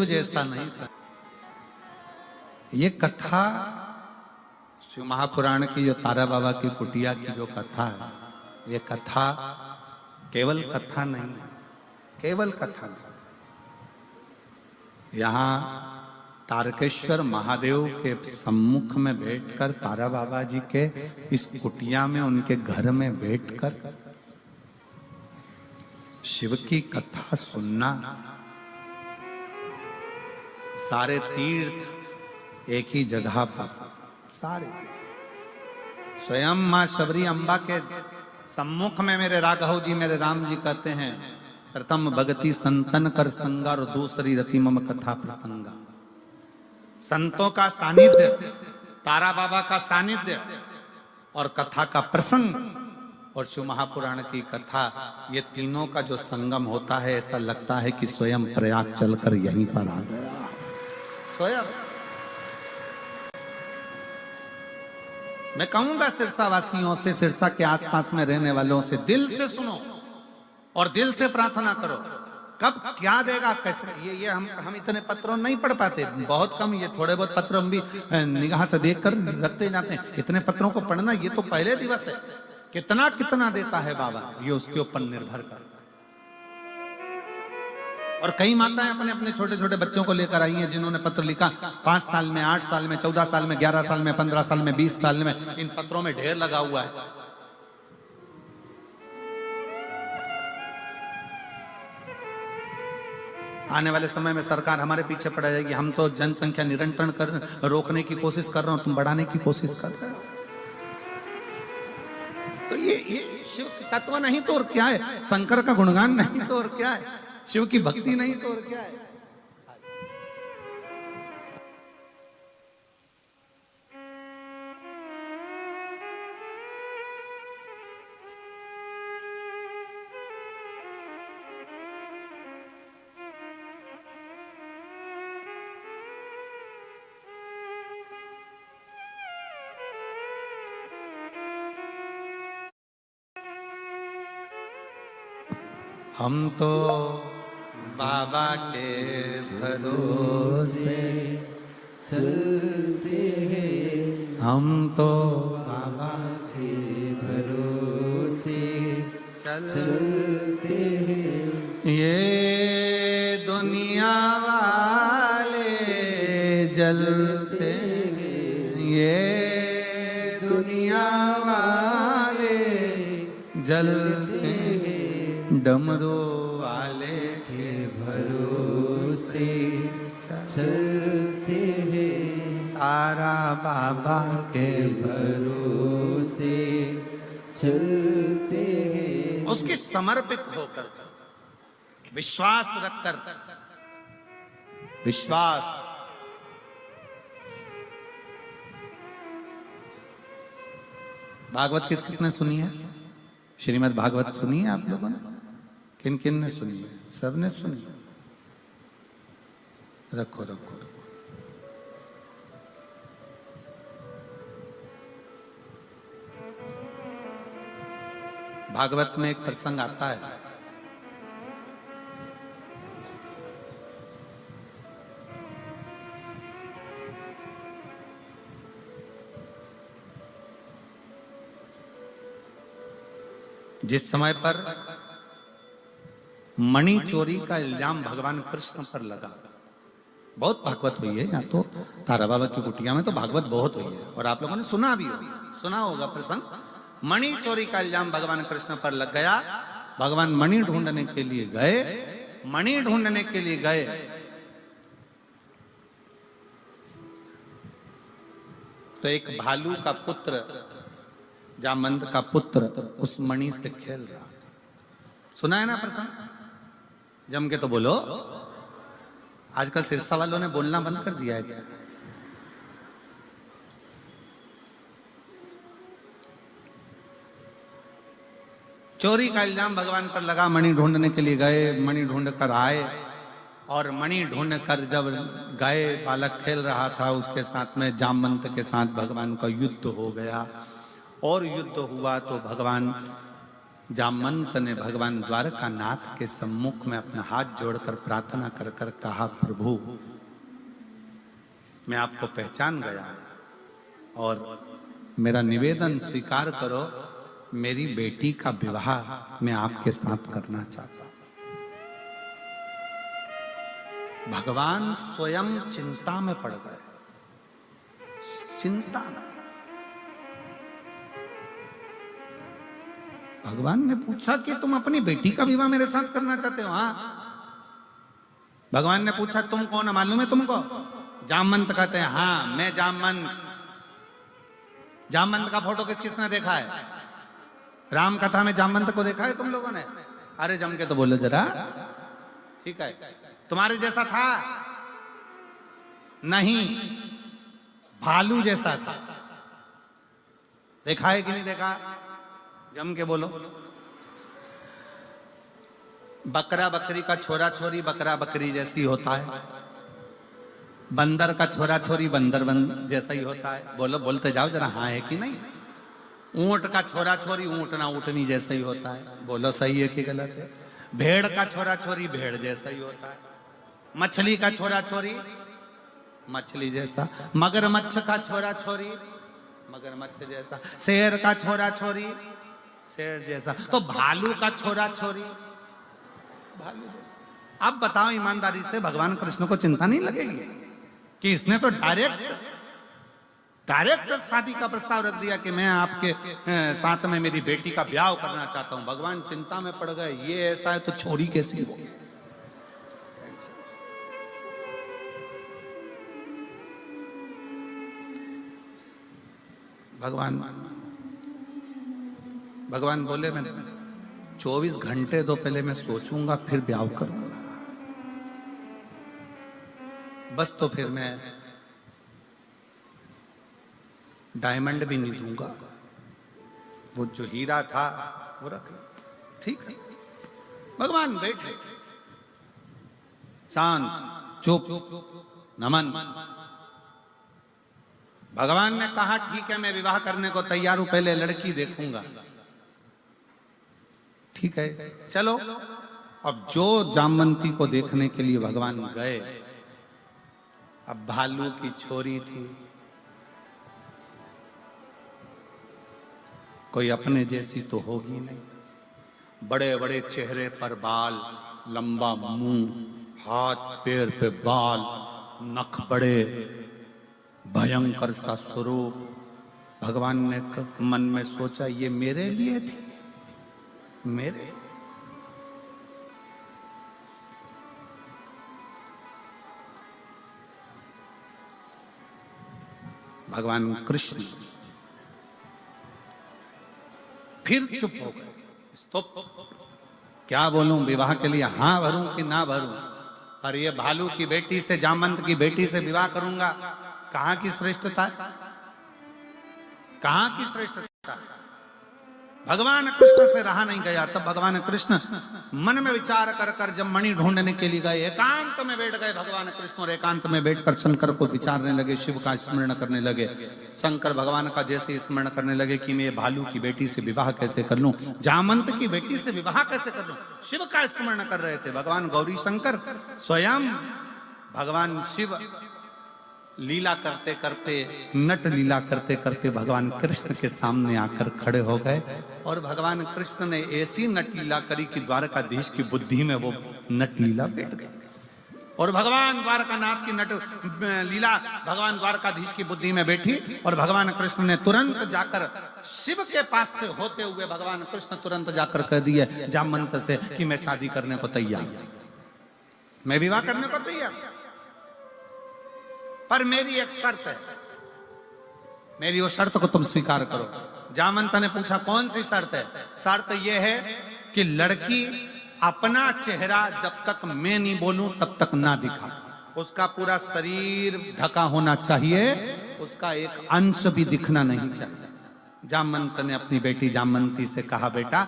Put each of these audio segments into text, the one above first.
शिव जैसा नहीं सर। ये कथा शिव महापुराण की जो तारा बाबा की कुटिया की जो कथा है, ये कथा केवल कथा नहीं है, केवल कथा नहीं। यहाँ तारकेश्वर महादेव के सम्मुख में बैठकर तारा बाबा जी के इस कुटिया में उनके घर में बैठकर शिव की कथा सुनना, सारे तीर्थ एक ही जगह पर, सारे तीर्थ। स्वयं मां शबरी अम्बा के सम्मुख में मेरे राघव जी, मेरे राम जी कहते हैं, प्रथम भगति संतन कर संगा और दूसरी रति मम कथा प्रसंगा। संतों का सानिध्य, तारा बाबा का सानिध्य और कथा का प्रसंग और शिव महापुराण की कथा, ये तीनों का जो संगम होता है, ऐसा लगता है कि स्वयं प्रयाग चलकर यहीं पर आ गया। स्वयं मैं कहूंगा सिरसा वासियों से, सिरसा के आसपास में रहने वालों से, दिल से सुनो और दिल से प्रार्थना करो। कब क्या देगा कैसे, ये हम इतने पत्रों नहीं पढ़ पाते, बहुत कम, ये थोड़े बहुत पत्र हम भी निगाह से देखकर रखते जाते हैं। इतने पत्रों को पढ़ना ये तो पहले दिवस है। कितना कितना देता है बाबा, ये उसके ऊपर निर्भर करता है। और कई माताएं अपने अपने छोटे छोटे बच्चों को लेकर आई हैं, जिन्होंने पत्र लिखा 5 साल में, 8 साल में, 14 साल में, 11 साल में, 15 साल में, 20 साल में। इन पत्रों में ढेर लगा हुआ है। आने वाले समय में सरकार हमारे पीछे पड़ जाएगी। हम तो जनसंख्या निरंतरण रोकने की कोशिश कर रहे हो, तुम बढ़ाने की कोशिश कर रहे हो। तो ये शिव तत्व नहीं तो और क्या है, शंकर का गुणगान नहीं तो और क्या है, शिव की भक्ति नहीं तो और क्या है। हम तो बाबा के भरोसे चलते हैं, हम तो बाबा के भरोसे चलते हैं। ये दुनिया वाले जलते हैं, ये दुनिया वाले जलते हैं, डमरू वाले के भरोसे चलते हैं, तारा बाबा के भरोसे चलते हैं। उसके समर्पित होकर, विश्वास रखकर, विश्वास। भागवत किस किसने सुनी है? श्रीमद् भागवत सुनी है आप लोगों ने? किन किन ने सुनी है? सबने सुनी। रखो रखो रखो। भागवत में एक प्रसंग आता है, जिस समय पर मणि चोरी का इल्जाम भगवान कृष्ण पर लगा। बहुत भागवत हुई है यहाँ तो, तारा बाबा की कुटिया में तो भागवत बहुत हुई है, और आप लोगों ने सुना भी होगा, सुना होगा प्रसंग। मणि चोरी का इल्जाम भगवान कृष्ण पर लग गया। भगवान मणि ढूंढने के लिए गए, मणि ढूंढने के लिए गए तो एक भालू का पुत्र, जामवंत का पुत्र, उस मणि से खेल रहा था। सुना है ना प्रसंग? जम के तो बोलो। आजकल सिरसा वालों ने बोलना बंद कर दिया है क्या? चोरी का इल्जाम भगवान पर लगा। मणि ढूंढने के लिए गए, मणि ढूंढ कर आए, और मणि ढूंढ कर जब गए, बालक खेल रहा था, उसके साथ में जामवंत के साथ भगवान का युद्ध हो गया। और युद्ध हुआ तो भगवान जामवंत ने भगवान द्वारकानाथ के सम्मुख में अपना हाथ जोड़कर प्रार्थना कर कर कहा, प्रभु मैं आपको पहचान गया और मेरा निवेदन स्वीकार करो, मेरी बेटी का विवाह मैं आपके साथ करना चाहता हूं। भगवान स्वयं चिंता में पड़ गए। चिंता में भगवान ने पूछा कि तुम अपनी बेटी का विवाह मेरे साथ करना चाहते हो? हाँ। भगवान ने पूछा तुम कौन है, मालूम है तुमको? जामवंत कहते हैं हाँ मैं जामवंत। जामवंत का फोटो किस किसने देखा है? राम कथा में जामवंत को देखा है तुम लोगों ने? अरे जम के तो बोलो जरा। ठीक है, तुम्हारे जैसा था? नहीं, भालू जैसा था। देखा है कि नहीं देखा? जम के बोलो। बकरा बकरी का छोरा छोरी बकरा बकरी जैसी होता है, बंदर का छोरा छोरी बंदर जैसा ही होता है। बोलो, बोलते जाओ जरा, हाँ है कि नहीं? ऊंट का छोरा छोरी ऊंटना ऊंटनी जैसा ही होता है। बोलो सही है कि गलत है? भेड़ का छोरा छोरी भेड़ जैसा ही होता है। मछली का छोरा छोरी मछली जैसा। मगरमच्छ का छोरा छोरी मगरमच्छ जैसा। शेर का छोरा छोरी शेर जैसा। तो भालू का छोरा छोरी भालू जैसा। अब बताओ ईमानदारी से, भगवान कृष्ण को चिंता नहीं लगेगी कि इसने तो डायरेक्ट शादी का प्रस्ताव रख दिया कि मैं आपके साथ में मेरी बेटी का ब्याह करना चाहता हूं। भगवान चिंता में पड़ गए, ये ऐसा है तो छोरी कैसी हो? भगवान बोले मैं 24 घंटे तो पहले मैं सोचूंगा फिर ब्याह करूंगा। बस तो फिर मैं डायमंड भी नहीं दूंगा, वो जो हीरा था वो रख लो। ठीक है। भगवान बैठे शांत चुप नमन। भगवान ने कहा ठीक है मैं विवाह करने को तैयार हूं, पहले लड़की देखूंगा। ठीक है चलो। अब जो जामवंती को देखने के लिए भगवान गए, अब भालू की छोरी थी, कोई अपने जैसी तो होगी नहीं। बड़े बड़े चेहरे पर बाल, लंबा मुंह, हाथ पैर पे बाल, नख बड़े, भयंकर सा स्वरूप। भगवान ने मन में सोचा ये मेरे लिए थी, मेरे। भगवान कृष्ण फिर चुप हो गए। तो क्या बोलूं, विवाह के लिए हाँ भरूं कि ना भरूं? पर ये भालू की बेटी से, जामवंत की बेटी से विवाह करूंगा, कहां की श्रेष्ठता? कहां की श्रेष्ठता? भगवान कृष्ण से रहा नहीं गया। तब भगवान कृष्ण मन में विचार कर कर जब मणि ढूंढने के लिए गए, एकांत में बैठ गए भगवान कृष्ण, और एकांत में बैठकर शंकर को विचारने लगे, शिव का स्मरण करने लगे। शंकर भगवान का जैसे स्मरण करने लगे कि मैं ये भालू की बेटी से विवाह कैसे कर लूं, जामवंत की बेटी से विवाह कैसे कर लूं, शिव का स्मरण कर रहे थे। भगवान गौरी शंकर स्वयं भगवान शिव लीला करते करते, नट लीला करते करते भगवान कृष्ण के सामने आकर खड़े हो गए। और भगवान कृष्ण ने ऐसी नट लीला करी कि द्वारकाधीश की बुद्धि में वो नट लीला बैठ गई। और भगवान द्वारकानाथ की नट लीला भगवान द्वारकाधीश की बुद्धि में बैठी। और भगवान कृष्ण ने तुरंत जाकर शिव के पास से होते हुए भगवान कृष्ण तुरंत जाकर कह दिए जामवंत से कि मैं शादी करने को तैयार, मैं विवाह करने को तैयार, पर मेरी एक शर्त है, मेरी वो शर्त को तुम स्वीकार करो। जामवंत ने पूछा कौन सी शर्त है? शर्त यह है कि लड़की अपना चेहरा जब तक मैं नहीं बोलूं तब तक ना दिखा। उसका पूरा शरीर ढका होना चाहिए, उसका एक अंश भी दिखना नहीं चाहिए। जामवंत ने अपनी बेटी जामवंती से कहा, बेटा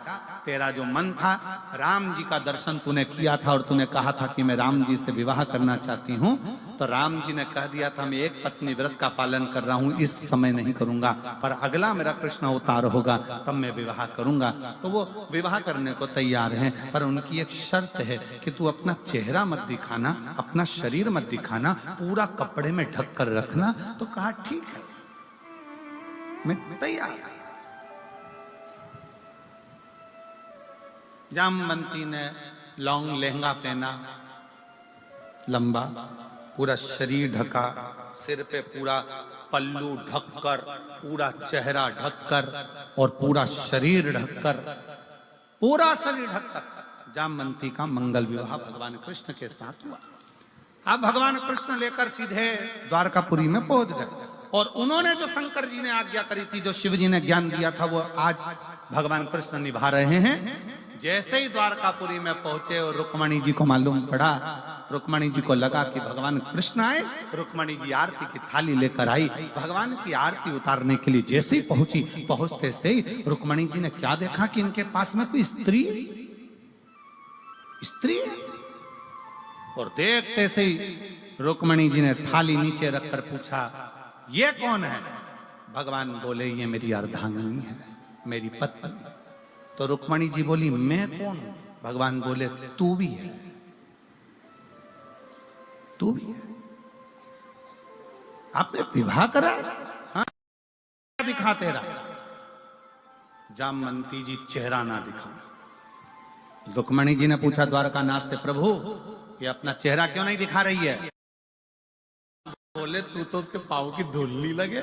तेरा जो मन था, राम जी का दर्शन तूने किया था और तूने कहा था कि मैं राम जी से विवाह करना चाहती हूँ, तो राम जी ने कह दिया था मैं एक पत्नी व्रत का पालन कर रहा हूँ, इस समय नहीं करूंगा, पर अगला मेरा कृष्ण अवतार होगा तब मैं विवाह करूंगा। तो वो विवाह करने को तैयार हैं, पर उनकी एक शर्त है कि तू अपना चेहरा मत दिखाना, अपना शरीर मत दिखाना, पूरा कपड़े में ढक कर रखना। तो कहा ठीक है, मैं तैयार। जामवंती ने लॉन्ग लहंगा पहना, लंबा, पूरा शरीर ढका, सिर पे पूरा पल्लू ढककर, पूरा चेहरा ढककर और पूरा शरीर ढककर, पूरा शरीर ढककर जामवंती का मंगल विवाह भगवान कृष्ण के साथ हुआ। अब भगवान कृष्ण लेकर सीधे द्वारकापुरी में पहुंच गए और उन्होंने जो शंकर जी ने आज्ञा करी थी, जो शिव जी ने ज्ञान दिया था, वो आज भगवान कृष्ण निभा रहे हैं। जैसे ही द्वारकापुरी में पहुंचे और रुक्मणी जी को मालूम पड़ा, रुक्मणी जी को लगा कि भगवान कृष्ण आए, रुक्मणी जी आरती की थाली लेकर आई, भगवान की आरती उतारने के लिए जैसे ही पहुंची, पहुंचते से ही रुक्मणी जी ने क्या देखा कि इनके पास में कोई स्त्री है, और देखते से ही रुक्मणी जी ने थाली नीचे रखकर पूछा, ये कौन है? भगवान बोले, ये मेरी अर्धांगिनी है, मेरी पत्नी। तो रुक्मणी जी बोली, मैं कौन हूं? भगवान बोले, तू भी है, तू भी है। आपने विवाह करा? हाँ, दिखा तेरा। जामवंती जी चेहरा ना दिखा। रुक्मणी जी ने पूछा द्वारकानाथ से, प्रभु ये अपना चेहरा क्यों नहीं दिखा रही है? बोले, तू तो उसके पाँव की धूल नहीं लगे,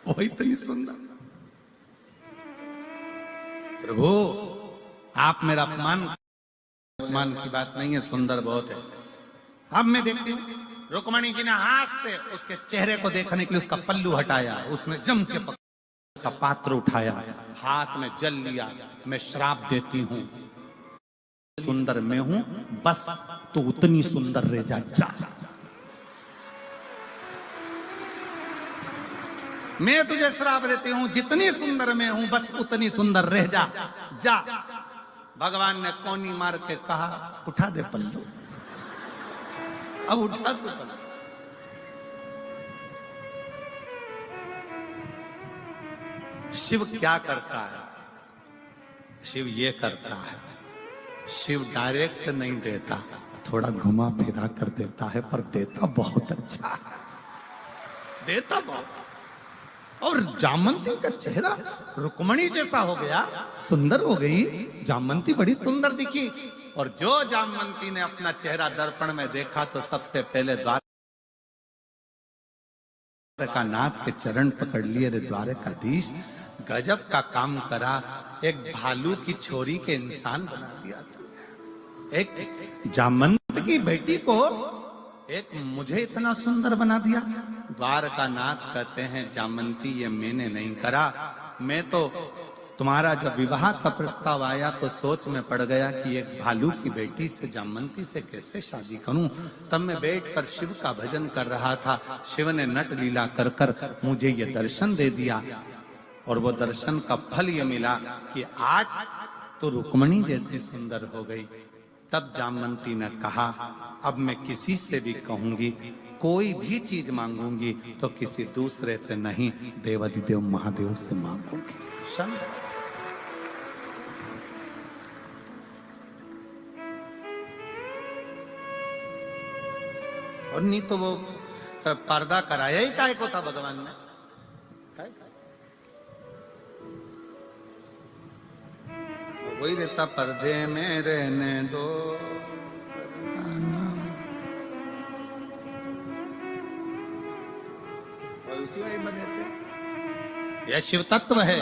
वो इतनी सुंदर। प्रभु आप मेरा अपमान की बात नहीं है, सुंदर बहुत है। अब मैं देखती हूँ, रुक्मणी जी ने हाथ से उसके चेहरे को देखने के लिए उसका पल्लू हटाया, उसने जम के का पात्र उठाया, हाथ में जल लिया, मैं श्राप देती हूँ, सुंदर मैं हूं, बस तू उतनी सुंदर रह जा। मैं तुझे श्राप देती हूं, जितनी सुंदर मैं हूं बस उतनी सुंदर रह जा। भगवान ने कोनी मार के कहा, उठा दे पल्लू, अब उठा दे पल्लू। शिव क्या करता है? शिव ये करता है, शिव डायरेक्ट नहीं देता, थोड़ा घुमा फिरा कर देता है, पर देता बहुत अच्छा, देता बहुत। और जामवंती का चेहरा रुक्मणी जैसा हो गया, सुंदर हो गई, जामवंती बड़ी सुंदर दिखी। और जो जामवंती ने अपना चेहरा दर्पण में देखा तो सबसे पहले द्वारकानाथ के चरण पकड़ लिए, रे द्वारकाधीश गजब का काम करा, एक भालू की छोरी के इंसान बना दिया तू, एक जामवंत की बेटी को एक मुझे इतना सुंदर बना दिया। द्वारकानाथ कहते हैं, जामवंती ये मैंने नहीं करा, मैं तो तुम्हारा जब विवाह का प्रस्ताव आया तो सोच में पड़ गया कि एक भालू की बेटी से, जामवंती से कैसे शादी करूं। तब मैं बैठकर शिव का भजन कर रहा था, शिव ने नट लीला कर कर मुझे ये दर्शन दे दिया, और वो दर्शन का फल ये मिला कि आज तो रुक्मणी जैसी सुंदर हो गई। तब जामवंती ने कहा, अब मैं किसी से भी कहूंगी, कोई भी चीज मांगूंगी तो किसी दूसरे से नहीं, देवाधिदेव महादेव से मांगूंगी। और नहीं तो वो पर्दा कराया ही काय को था भगवान ने। वही रहता, पर्दे में रहने दो, और उसी में बने थे। यह शिव तत्व है,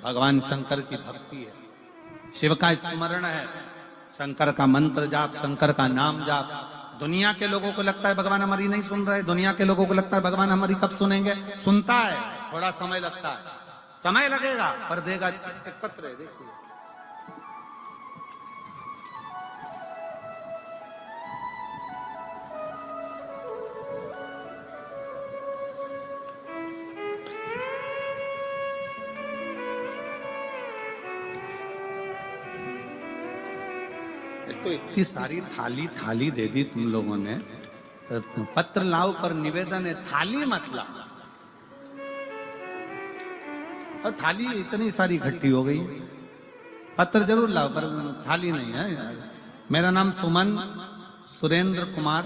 भगवान शंकर की भक्ति है, शिव का स्मरण है, शंकर का मंत्र जाप, शंकर का नाम जाप। दुनिया के लोगों को लगता है भगवान हमारी नहीं सुन रहे, दुनिया के लोगों को लगता है भगवान हमारी कब सुनेंगे। सुनता है, थोड़ा समय लगता है, समय लगेगा पर देगा। एक पत्र है, देखिए, तो इतनी सारी थाली थाली दे दी तुम लोगों ने, पत्र लाओ पर निवेदन है थाली मत लाओ। और थाली इतनी सारी इकट्ठी हो गई, पत्र जरूर लाओ पर थाली नहीं है। मेरा नाम सुमन सुरेंद्र कुमार,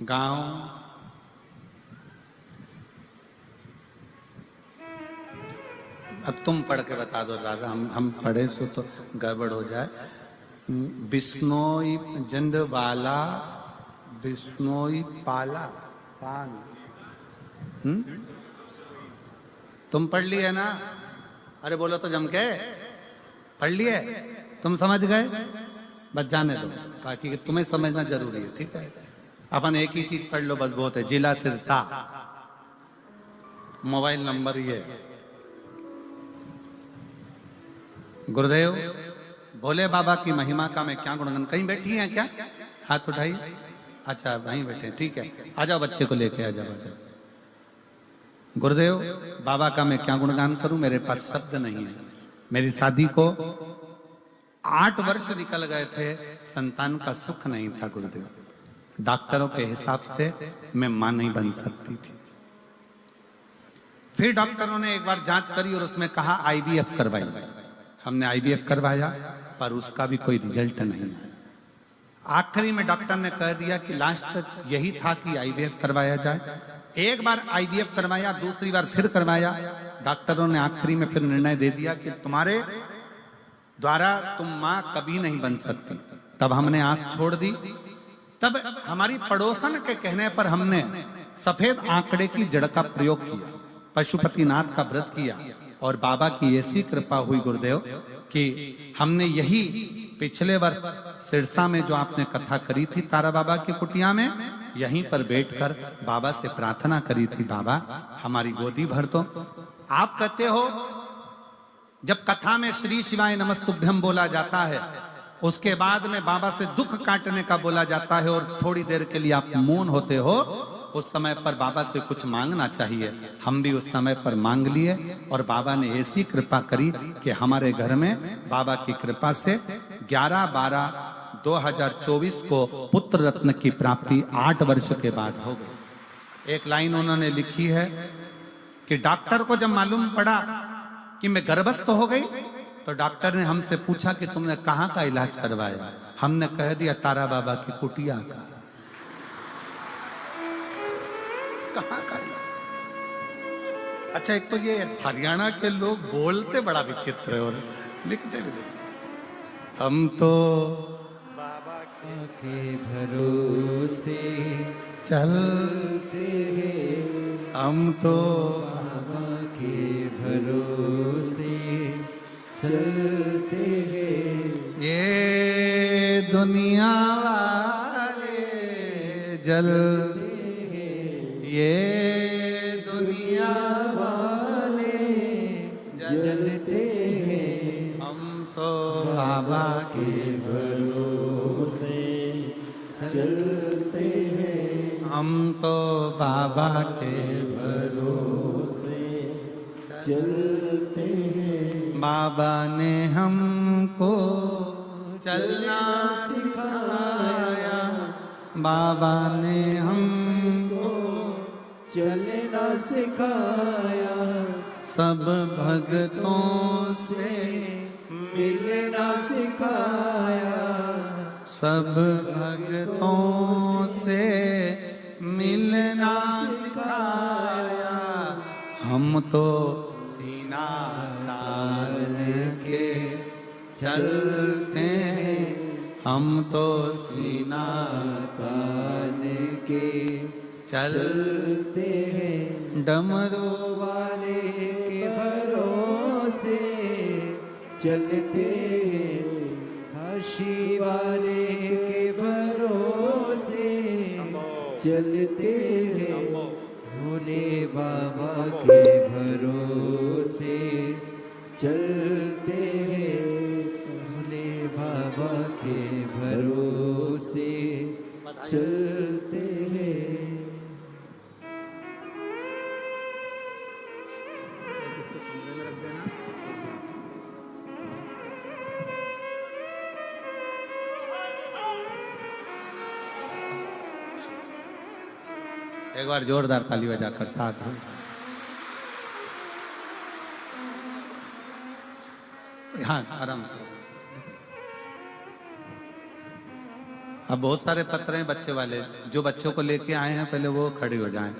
गांव अब तुम पढ़ के बता दो राजा, हम पढ़े सो तो गड़बड़ हो जाए। बिश्नोई जंदवाला बिश्नोई पाला पान। तुम पढ़ लिए ना? अरे बोलो तो जम के पढ़ लिए, तुम समझ गए, बस जाने दो ताकि तुम्हें समझना जरूरी है। ठीक है, अपन एक ही चीज पढ़ लो बस बहुत है। जिला सिरसा, मोबाइल नंबर ये। गुरुदेव भोले बाबा की महिमा का मैं क्या गुणगान। कहीं बैठी हैं क्या? हाथ उठाइए। अच्छा वहीं बैठे, ठीक है, आ जाओ बच्चे को लेके आ जाओ। गुरुदेव बाबा का मैं क्या गुणगान करूं, मेरे पास शब्द नहीं है। मेरी शादी को 8 वर्ष निकल गए थे, संतान का सुख नहीं था गुरुदेव। डॉक्टरों के हिसाब से मैं मां नहीं बन सकती थी। फिर डॉक्टरों ने एक बार जांच करी और उसमें कहा आईवीएफ करवाई। हमने आईवीएफ करवाया पर उसका भी कोई रिजल्ट नहीं आया। आखिरी में डॉक्टर ने कह दिया कि लास्ट तक यही था कि आईवीएफ करवाया जाए। एक बार आईवीएफ करवाया, दूसरी बार फिर करवाया। डॉक्टरों ने आखिरी में फिर निर्णय दे दिया कि तुम्हारे द्वारा तुम मां कभी नहीं बन सकती। तब हमने आस छोड़ दी। तब हमारी पड़ोसन के कहने पर हमने सफेद आंकड़े की जड़ का प्रयोग किया, पशुपतिनाथ का व्रत किया और बाबा की ऐसी कृपा हुई गुरुदेव कि हमने यही पिछले वर्ष सिरसा में जो आपने कथा करी थी तारा बाबा की कुटिया में, यहीं पर बैठकर बाबा से प्रार्थना करी थी, बाबा हमारी गोदी भर दो। आप कहते हो जब कथा में श्री शिवाय नमस्तुभ्यम बोला जाता है, उसके बाद में बाबा से दुख काटने का बोला जाता है और थोड़ी देर के लिए आप मौन होते हो, उस समय पर बाबा से कुछ मांगना चाहिए। हम भी उस समय पर मांग लिए और बाबा ने ऐसी कृपा करी कि हमारे घर में बाबा की कृपा से 11/12/2024 को पुत्र रत्न की प्राप्ति 8 वर्ष के बाद हो गई। एक लाइन उन्होंने लिखी है कि डॉक्टर को जब मालूम पड़ा कि मैं गर्भस्थ हो गई तो डॉक्टर ने हमसे पूछा कि तुमने कहाँ का इलाज करवाया। हमने कह दिया तारा बाबा की कुटिया का। कहाँ का इलाज? अच्छा एक तो ये हरियाणा के लोग बोलते बड़ा विचित्र है और लिखते भी। हम तो बाबा के भरोसे चलते हैं, हम तो बाबा के भरोसे चलते हैं। ये दुनिया वाले जलते हैं, ये दुनिया वाले जलते हैं। हम तो बाबा के भरोसे चलते हैं, हम तो बाबा के भरोसे चलते हैं। बाबा ने हमको चलना सिखाया, बाबा ने हमको चलना सिखाया। सब भक्तों से मिलना सिखाया, सब भक्तों से मिलना सिखाया। हम तो सीना तान के चलते हैं, हम तो सीना तान के चलते हैं। डमरू वाले के भरोसे चलते हैं, काशी वाले के भरोसे चलते हैं। भोले बाबा के भरोसे चलते हैं, भोले बाबा के भरोसे चलते हैं। एक बार जोरदार ताली बजाकर साथ हो। हाँ आराम से। अब बहुत सारे पत्र हैं बच्चे वाले, जो बच्चों को लेके आए हैं पहले वो खड़े हो जाएं।